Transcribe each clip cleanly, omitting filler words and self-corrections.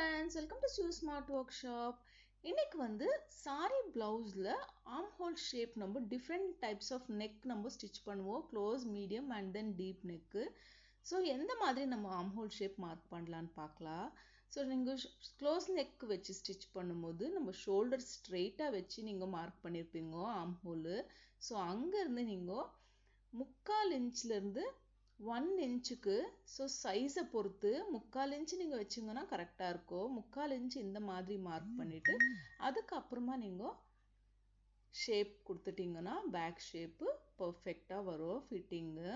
friends, welcome to Stu Smart Workshop. இன்னைக்கு வந்து saree blouseல armhole shape நம்ம different types of neck நம்ம stitch பண்ணுவோம். Close, medium and then deep neck. So எந்த மாதிரி நம்ம armhole shape mark பண்ணலாம்னு பார்க்கலாம். So நீங்க close neck வச்சு stitch பண்ணும்போது நம்ம shoulder straight வச்சு நீங்க mark பண்ணிருப்பீங்க armhole. So அங்க இருந்து நீங்க 3/4 இன்ச்ல இருந்து 1 இன்ச்சுக்கு ஸோ சைஸை பொறுத்து 3/4 இன்ச்சு நீங்கள் வச்சிங்கன்னா கரெக்டாக இருக்கும். 3/4 இன்ச்சு இந்த மாதிரி மார்க் பண்ணிவிட்டு அதுக்கப்புறமா நீங்கள் ஷேப் கொடுத்துட்டிங்கன்னா பேக் ஷேப்பு பர்ஃபெக்டாக வரும் ஃபிட்டிங்கு.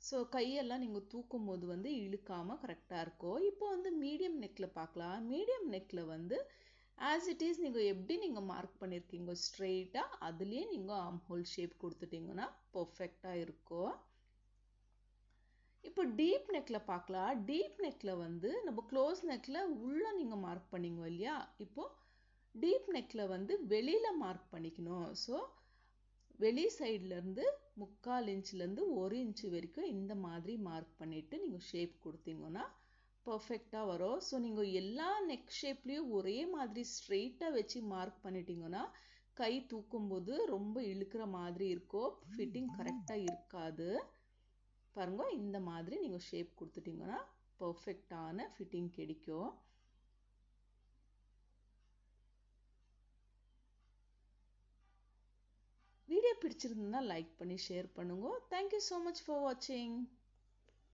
ஸோ கையெல்லாம் நீங்கள் தூக்கும் போது வந்து இழுக்காமல் கரெக்டாக இருக்கும். இப்போ வந்து மீடியம் நெக்கில் பார்க்கலாம். மீடியம் நெக்கில் வந்து ஆஸ் இட் இஸ் நீங்கள் எப்படி நீங்கள் மார்க் பண்ணியிருக்கீங்க ஸ்ட்ரெயிட்டாக அதுலேயே நீங்கள் ஆர்ம்ஹோல் ஷேப் கொடுத்துட்டிங்கன்னா பர்ஃபெக்டாக இருக்கும். இப்போ டீப் நெக்ல பார்க்கலாம். டீப் நெக்ல வந்து நம்ம க்ளோஸ் நெக்ல உள்ள நீங்க மார்க் பண்ணீங்க இல்லையா, இப்போ டீப் நெக்ல வந்து வெளியில மார்க் பண்ணிக்கணும். ஸோ வெளி சைட்ல இருந்து 3/4 இன்ச்ல இருந்து 1 இன்ச் வரைக்கும் இந்த மாதிரி மார்க் பண்ணிட்டு நீங்க ஷேப் கொடுத்தீங்கன்னா பர்ஃபெக்டா வரும். ஸோ நீங்க எல்லா நெக் ஷேப்லயும் ஒரே மாதிரி ஸ்ட்ரெயிட்டா வச்சு மார்க் பண்ணிட்டீங்கன்னா கை தூக்கும் போது ரொம்ப இழுக்கிற மாதிரி இருக்கும், ஃபிட்டிங் கரெக்டா இருக்காது. பாருங்க, இந்த மாதிரி நீங்க ஷேப் கொடுத்துட்டீங்கன்னா பர்ஃபெக்டான ஃபிட்டிங் கிடைக்கும். வீடியோ பிடிச்சிருந்தா லைக் பண்ணி ஷேர் பண்ணுங்க. Thank you so much for watching.